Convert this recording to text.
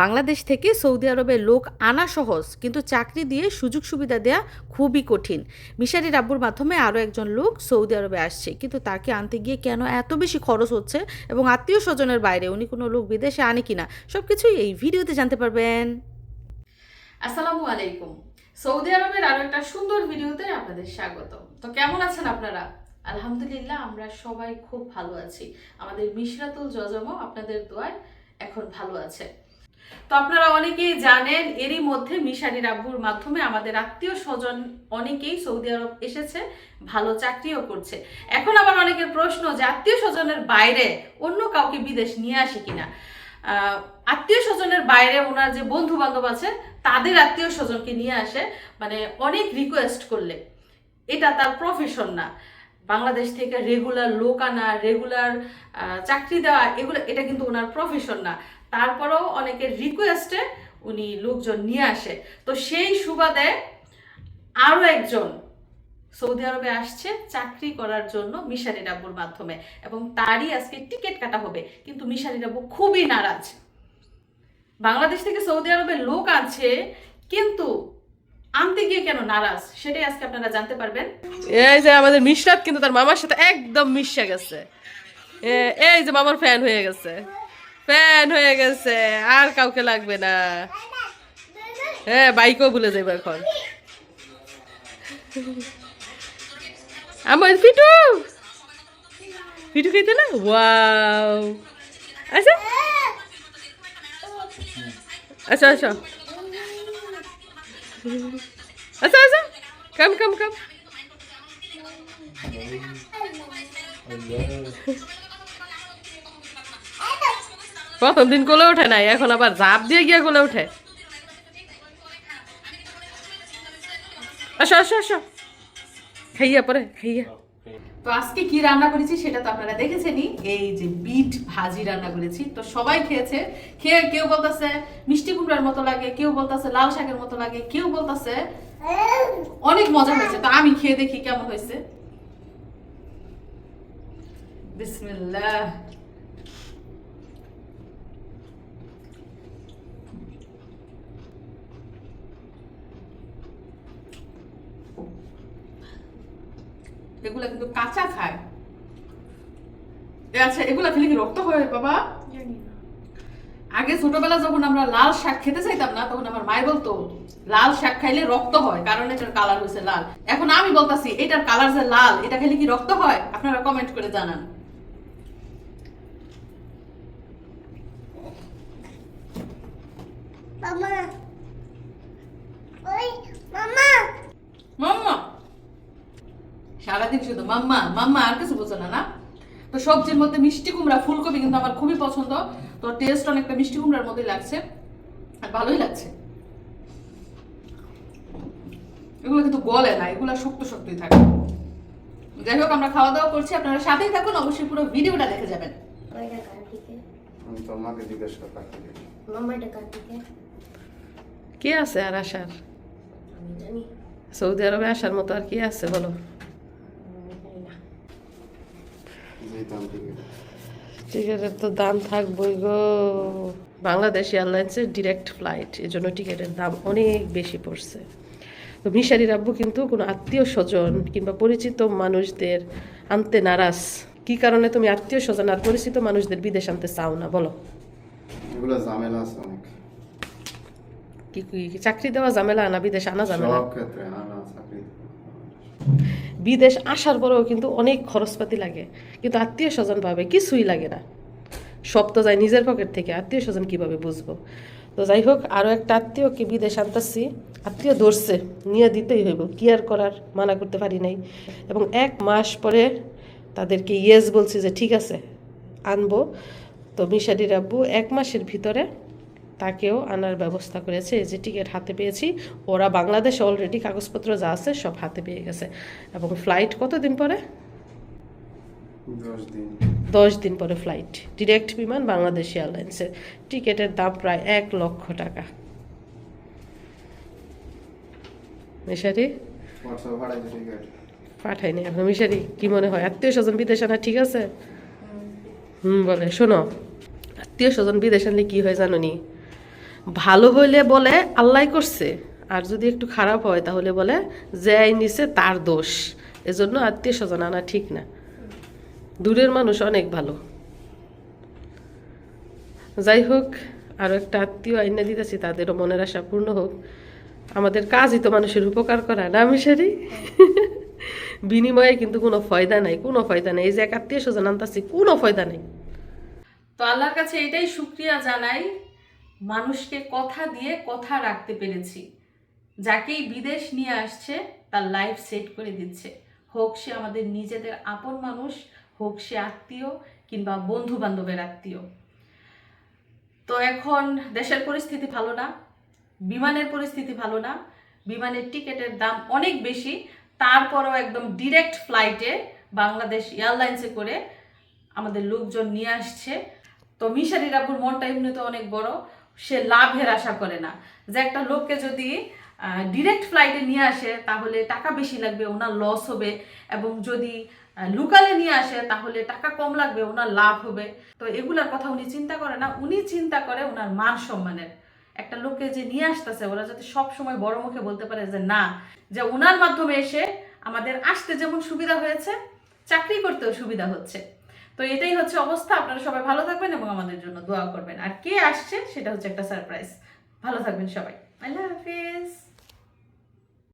বাংলাদেশ থেকে সৌদি আরবে লোক আনা সহজ, কিন্তু চাকরি দিয়ে সুযোগ সুবিধা দেয়া খুবই কঠিন। মিশারির আব্বুর মাধ্যমে আরও একজন লোক সৌদি আরবে আসছে, কিন্তু তাকে আনতে গিয়ে কেন এত বেশি খরচ হচ্ছে এবং আত্মীয় স্বজনের বাইরে উনি কোনো লোক বিদেশে আনে কিনা, সব কিছুই এই ভিডিওতে জানতে পারবেন। আসসালামু আলাইকুম। সৌদি আরবের আরো একটা সুন্দর ভিডিওতে আপনাদের স্বাগত। তো কেমন আছেন আপনারা? আলহামদুলিল্লাহ, আমরা সবাই খুব ভালো আছি। আমাদের মিশরাতুল জজমও আপনাদের দোয়ায় এখন ভালো আছে। তো আপনারা অনেকেই জানেন, এরই মধ্যে মিশারির আব্বুর মাধ্যমে আমাদের আত্মীয় স্বজন অনেকেই সৌদি আরব এসেছে, ভালো চাকরিও করছে। এখন আবার অনেকের প্রশ্ন যে আত্মীয় স্বজনের বাইরে অন্য কাউকে বিদেশ নিয়ে আসে কিনা। আত্মীয় স্বজনের বাইরে ওনার যে বন্ধু বান্ধব আছে তাদের আত্মীয় স্বজনকে নিয়ে আসে, মানে অনেক রিকোয়েস্ট করলে। এটা তার প্রফেশন না। বাংলাদেশ থেকে রেগুলার লোক আনা, রেগুলার চাকরি দেওয়া, এটা কিন্তু ওনার প্রফেশন না। তারপরেও অনেকের রিকোয়েস্টে উনি লোকজন নিয়ে আসে। তো সেই সুবাদে আরও একজন সৌদি আরবে আসছে চাকরি করার জন্য মিশারির আব্বুর মাধ্যমে, এবং তারই আজকে টিকিট কাটা হবে। কিন্তু মিশারির আব্বু খুবই নারাজ। বাংলাদেশ থেকে সৌদি আরবে লোক আনছে, কিন্তু আনতে গিয়ে কেন নারাজ, সেটাই আজকে আপনারা জানতে পারবেন। এই যে আমাদের মিশরাত কিন্তু তার মামার সাথে একদম মিশে গেছে। এই যে মামার ফ্যান হয়ে গেছে, ফ্যান হয়ে গেছে, আর কাউকে লাগবে না। হ্যাঁ, বাইকও ভুলে যাইব এখন। আমার ফিটু ফিটু খেতে না, ওয়াও। আচ্ছা আচ্ছা আচ্ছা আচ্ছা আচ্ছা, কাম কাম কাম। প্রথম দিন কোলে ওঠে নাই, এখন আবার ঝাঁপ দিয়ে গিয়ে কোলে ওঠে। আসো আসো আসো, খাইয়া পরে খাইয়া। তো আজকে কি রান্না করেছি সেটা তো আপনারা দেখেছেনই। এই যে বিট ভাজি রান্না করেছি, তো সবাই খেয়েছে। খেয়ে কেউ বলতেছে মিষ্টি কুমড়ার মতো লাগে, কেউ বলতেছে লাল শাকের মতো লাগে, কেউ বলতেছে অনেক মজা হয়েছে। তো আমি খেয়ে দেখি কেমন হয়েছে। বিসমিল্লাহ। এগুলা কিন্তু কাঁচা খায়। আচ্ছা, এগুলা খেলে কি রক্ত হয় বাবা? আগে ছোটবেলা যখন আমরা লাল শাক খেতে চাইতাম না, তখন আমার মায় বলতো লাল শাক খাইলে রক্ত হয়, কারণ এটার কালার হয়েছে লাল। এখন আমি বলতাছি এটার কালার যে লাল, এটা খেলে কি রক্ত হয়? আপনারা কমেন্ট করে জানান। মাম্মা, ওই মাম্মা, মাম্মা, সারাদিন শুধু মাম্মা মাম্মা, আর কিছু বোঝো না। না তো সবজির মধ্যে মিষ্টি কুমড়া, ফুলকপি কিন্তু আমার খুবই পছন্দ। তো টেস্ট অনেকটা মিষ্টি কুমড়ার মতোই লাগছে, আর ভালোই লাগছে। এগুলো কিন্তু গলে না, এগুলো শক্ত শক্তই থাকে। যাই হোক, আমরা খাওয়া দাওয়া করছি, আপনারা সাথেই থাকুন, অবশ্যই পুরো ভিডিওটা দেখে যাবেন। কি আছে আর আসার? সৌদি আরবে আসার মতো আর কি আছে বলো? টিকিটের তো দাম থাকবই গো। বাংলাদেশ এয়ারলাইন্সের ডিরেক্ট ফ্লাইট, এই জন্য টিকিটের দাম অনেক বেশি পড়ছে। তো মিশারির আব্বু কিন্তু কোনো আত্মীয় স্বজন কিংবা পরিচিত মানুষদের আনতে নারাজ। কি কারণে তুমি আত্মীয় স্বজন আর পরিচিত মানুষদের বিদেশ আনতে চাও না বলো? এগুলো ঝামেলা আছে অনেক। কি কি চাকরি দেওয়া ঝামেলা না বিদেশ আনা ঝামেলা? সব ক্ষেত্রে আনা চাকরি। বিদেশ আসার পরেও কিন্তু অনেক খরচপাতি লাগে, কিন্তু আত্মীয় স্বজন ভাবে কিছুই লাগে না। সব তো যায় নিজের পকেট থেকে, আত্মীয় স্বজন কিভাবে বুঝবো? তো যাই হোক, আরও একটা আত্মীয়কে বিদেশ আনতেছি। আত্মীয় ধরছে, নিয়ে দিতেই হইব, কি আর করার, মানা করতে পারি নাই। এবং 1 মাস পরে তাদেরকে ইয়েস বলছি যে ঠিক আছে আনবো। তো মিশারির আব্বু 1 মাসের ভিতরে তাকেও আনার ব্যবস্থা করেছে। এই যে টিকিট হাতে পেয়েছি, ওরা বাংলাদেশে অলরেডি কাগজপত্র যা আছে সব হাতে পেয়ে গেছে। এবং ফ্লাইট কতদিন পরে? 10 দিন পরে ফ্লাইট, ডিরেক্ট বিমান বাংলাদেশ এয়ারলাইন্সের। টিকিটের দাম প্রায় 1 লক্ষ টাকা। মিশারি পাঠাইনি এখন। মিশারি কি মনে হয়, আত্মীয় স্বজন বিদেশ আনা ঠিক আছে? বলে শোনো, আত্মীয় স্বজন বিদেশ আনলে কি হয় জানো নি? ভালো হইলে বলে আল্লাহ করছে, আর যদি একটু খারাপ হয় তাহলে বলে যে নিছে তার দোষ। এজন্য আত্মীয় স্বজন আনা ঠিক না। দূরের মানুষ অনেক ভালো। যাই হোক, আরও একটা আত্মীয় আইনা দিতেছি, তাদেরও মনের আশা পূর্ণ হোক। আমাদের কাজই তো মানুষের উপকার করা, না মিশারি? বিনিময়ে কিন্তু কোনো ফয়দা নাই, কোনো ফয়দা নাই। এই যে এক আত্মীয় স্বজন আনতাছি, কোনো ফয়দা নাই। তো আল্লাহর কাছে এটাই শুকরিয়া জানাই, মানুষকে কথা দিয়ে কথা রাখতে পেরেছি। যাকেই বিদেশ নিয়ে আসছে তার লাইফ সেট করে দিচ্ছে, হোক সে আমাদের নিজেদের আপন মানুষ, হোক সে আত্মীয় কিংবা বন্ধু বান্ধবের আত্মীয়। তো এখন দেশের পরিস্থিতি ভালো না, বিমানের পরিস্থিতি ভালো না, বিমানের টিকিটের দাম অনেক বেশি, তারপরও একদম ডিরেক্ট ফ্লাইটে বাংলাদেশ এয়ারলাইন্সে করে আমাদের লোকজন নিয়ে আসছে। তো মিশারি রাব্বুর মনটা এমনিতে অনেক বড়, সে লাভের আশা করে না। যে একটা লোককে যদি ডিরেক্ট ফ্লাইটে নিয়ে আসে তাহলে টাকা বেশি লাগবে, ওনার লস হবে, এবং যদি লোকালে নিয়ে আসে তাহলে টাকা কম লাগবে, ওনার লাভ হবে। তো এগুলার কথা উনি চিন্তা করে না, উনি চিন্তা করে ওনার মান সম্মানের। একটা লোককে যে নিয়ে আসতেছে, ওরা যাতে সব সময় বড় মুখে বলতে পারে যে না, যে ওনার মাধ্যমে এসে আমাদের আসতে যেমন সুবিধা হয়েছে, চাকরি করতেও সুবিধা হচ্ছে। তো এটাই হচ্ছে অবস্থা। আপনারা সবাই ভালো থাকবেন এবং আমাদের জন্য দোয়া করবেন। আর কে আসছে সেটা হচ্ছে একটা সারপ্রাইজ। ভালো থাকবেন সবাই। আল্লাহ হাফিজ।